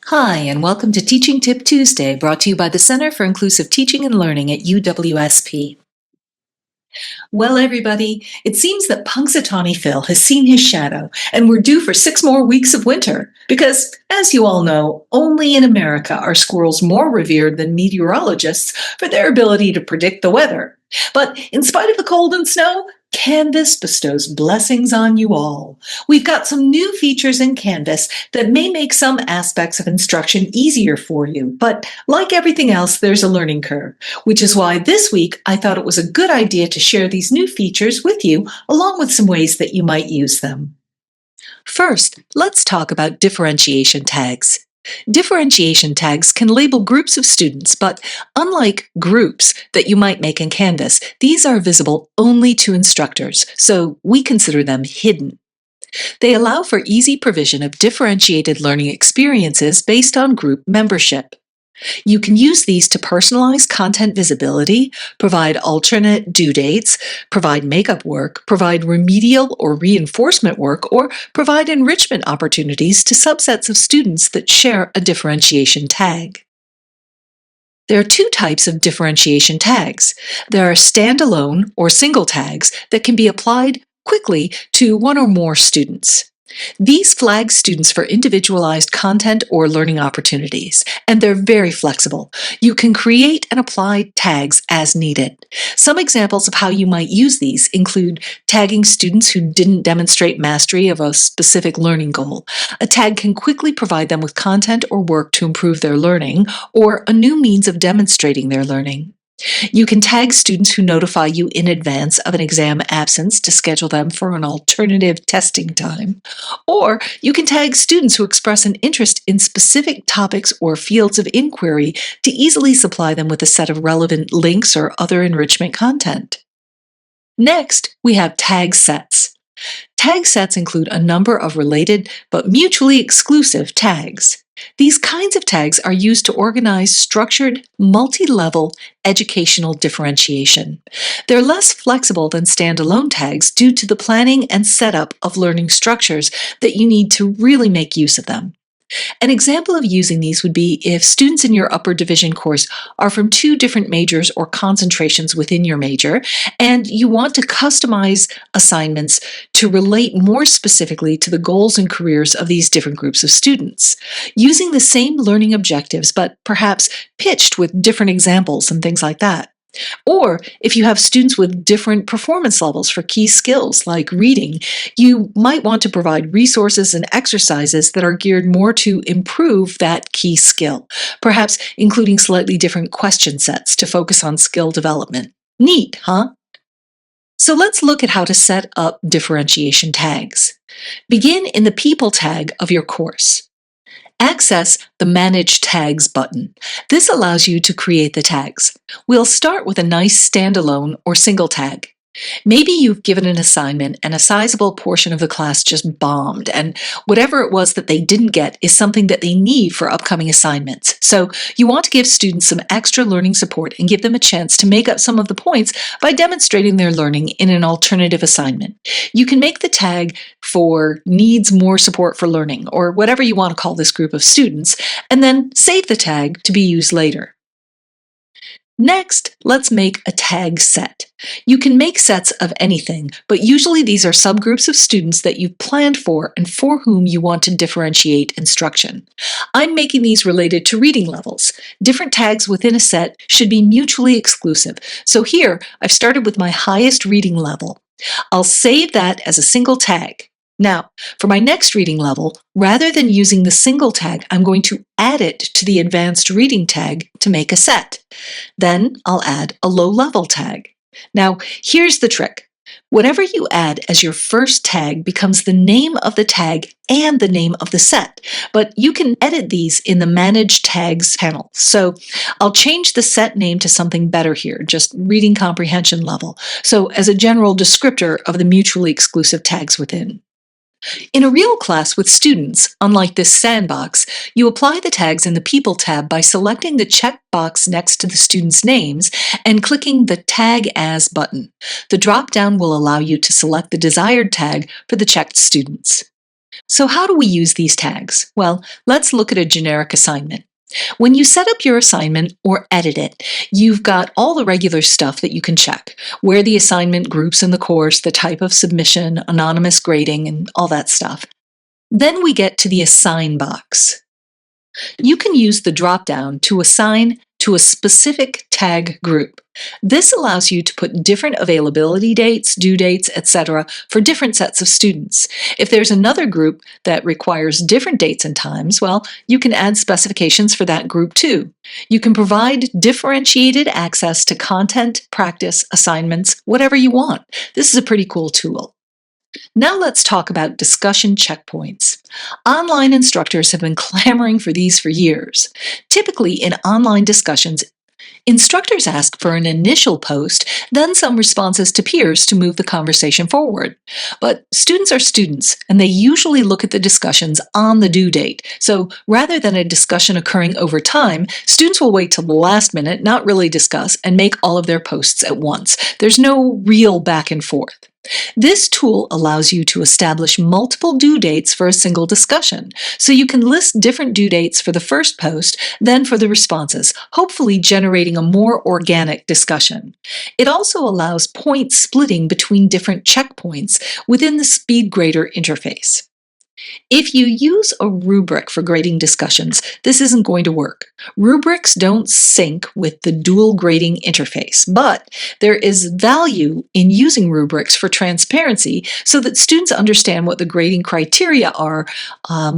Hi, and welcome to Teaching Tip Tuesday, brought to you by the Center for Inclusive Teaching and Learning at UWSP. Well, everybody, it seems that Punxsutawney Phil has seen his shadow, and we're due for 6 more weeks of winter. Because, as you all know, only in America are squirrels more revered than meteorologists for their ability to predict the weather. But in spite of the cold and snow, Canvas bestows blessings on you all. We've got some new features in Canvas that may make some aspects of instruction easier for you, but like everything else, there's a learning curve, which is why this week I thought it was a good idea to share these new features with you, along with some ways that you might use them. First, let's talk about differentiation tags. Differentiation tags can label groups of students, but unlike groups that you might make in Canvas, these are visible only to instructors, so we consider them hidden. They allow for easy provision of differentiated learning experiences based on group membership. You can use these to personalize content visibility, provide alternate due dates, provide makeup work, provide remedial or reinforcement work, or provide enrichment opportunities to subsets of students that share a differentiation tag. There are two types of differentiation tags. There are standalone or single tags that can be applied quickly to one or more students. These flag students for individualized content or learning opportunities, and they're very flexible. You can create and apply tags as needed. Some examples of how you might use these include tagging students who didn't demonstrate mastery of a specific learning goal. A tag can quickly provide them with content or work to improve their learning, or a new means of demonstrating their learning. You can tag students who notify you in advance of an exam absence to schedule them for an alternative testing time. Or you can tag students who express an interest in specific topics or fields of inquiry to easily supply them with a set of relevant links or other enrichment content. Next, we have tag sets. Tag sets include a number of related but mutually exclusive tags. These kinds of tags are used to organize structured, multi-level educational differentiation. They're less flexible than standalone tags due to the planning and setup of learning structures that you need to really make use of them. An example of using these would be if students in your upper division course are from two different majors or concentrations within your major, and you want to customize assignments to relate more specifically to the goals and careers of these different groups of students, using the same learning objectives, but perhaps pitched with different examples and things like that. Or if you have students with different performance levels for key skills like reading, you might want to provide resources and exercises that are geared more to improve that key skill, perhaps including slightly different question sets to focus on skill development. Neat, huh? So let's look at how to set up differentiation tags. Begin in the People tag of your course. Access the Manage Tags button. This allows you to create the tags. We'll start with a nice standalone or single tag. Maybe you've given an assignment and a sizable portion of the class just bombed, and whatever it was that they didn't get is something that they need for upcoming assignments. So you want to give students some extra learning support and give them a chance to make up some of the points by demonstrating their learning in an alternative assignment. You can make the tag for needs more support for learning, or whatever you want to call this group of students, and then save the tag to be used later. Next, let's make a tag set. You can make sets of anything, but usually these are subgroups of students that you've planned for and for whom you want to differentiate instruction. I'm making these related to reading levels. Different tags within a set should be mutually exclusive. So here, I've started with my highest reading level. I'll save that as a single tag. Now, for my next reading level, rather than using the single tag, I'm going to add it to the advanced reading tag to make a set. Then I'll add a low-level tag. Now, here's the trick. Whatever you add as your first tag becomes the name of the tag and the name of the set, but you can edit these in the Manage Tags panel. So I'll change the set name to something better here, just reading comprehension level, so as a general descriptor of the mutually exclusive tags within. In a real class with students, unlike this sandbox, you apply the tags in the People tab by selecting the checkbox next to the students' names and clicking the Tag As button. The drop-down will allow you to select the desired tag for the checked students. So how do we use these tags? Well, let's look at a generic assignment. When you set up your assignment or edit it, you've got all the regular stuff that you can check, where the assignment groups in the course, the type of submission, anonymous grading, and all that stuff. Then we get to the Assign box. You can use the dropdown to assign to a specific tag group. This allows you to put different availability dates, due dates, etc. for different sets of students. If there's another group that requires different dates and times, well, you can add specifications for that group too. You can provide differentiated access to content, practice, assignments, whatever you want. This is a pretty cool tool. Now let's talk about discussion checkpoints. Online instructors have been clamoring for these for years. Typically, in online discussions, instructors ask for an initial post, then some responses to peers to move the conversation forward. But students are students, and they usually look at the discussions on the due date. So rather than a discussion occurring over time, students will wait till the last minute, not really discuss, and make all of their posts at once. There's no real back and forth. This tool allows you to establish multiple due dates for a single discussion. So you can list different due dates for the first post, then for the responses, hopefully generating a more organic discussion. It also allows point splitting between different checkpoints within the SpeedGrader interface. If you use a rubric for grading discussions, this isn't going to work. Rubrics don't sync with the dual grading interface, but there is value in using rubrics for transparency so that students understand what the grading criteria are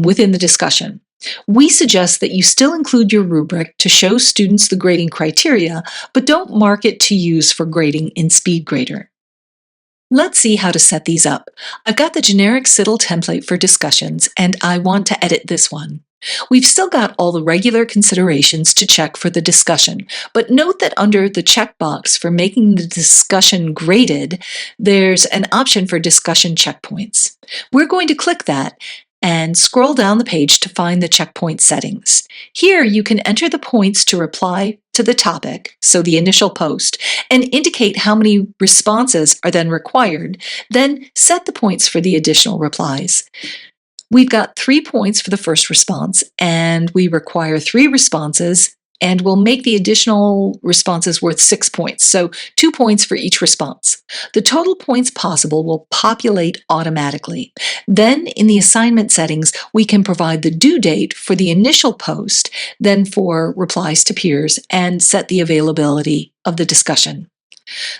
within the discussion. We suggest that you still include your rubric to show students the grading criteria, but don't mark it to use for grading in SpeedGrader. Let's see how to set these up. I've got the generic CITL template for discussions, and I want to edit this one. We've still got all the regular considerations to check for the discussion, but note that under the checkbox for making the discussion graded, there's an option for discussion checkpoints. We're going to click that and scroll down the page to find the checkpoint settings. Here you can enter the points to reply to the topic, so the initial post, and indicate how many responses are then required, then set the points for the additional replies. We've got 3 points for the first response, and we require 3 responses, and we'll make the additional responses worth 6 points, so 2 points for each response. The total points possible will populate automatically. Then in the assignment settings, we can provide the due date for the initial post, then for replies to peers, and set the availability of the discussion.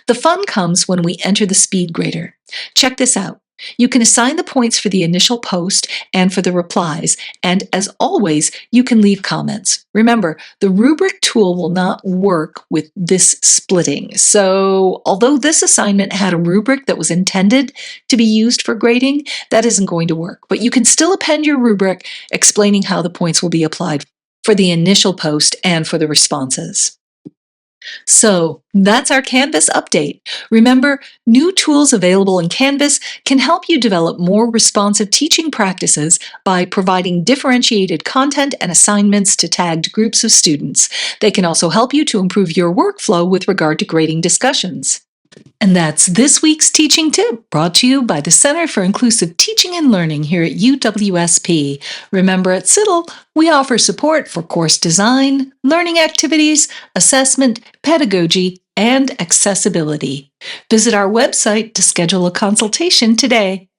The fun comes when we enter the SpeedGrader. Check this out. You can assign the points for the initial post and for the replies, and as always, you can leave comments. Remember, the rubric tool will not work with this splitting. So although this assignment had a rubric that was intended to be used for grading, that isn't going to work. But you can still append your rubric explaining how the points will be applied for the initial post and for the responses. So that's our Canvas update. Remember, new tools available in Canvas can help you develop more responsive teaching practices by providing differentiated content and assignments to tagged groups of students. They can also help you to improve your workflow with regard to grading discussions. And that's this week's teaching tip, brought to you by the Center for Inclusive Teaching and Learning here at UWSP. Remember, at CITL, we offer support for course design, learning activities, assessment, pedagogy, and accessibility. Visit our website to schedule a consultation today.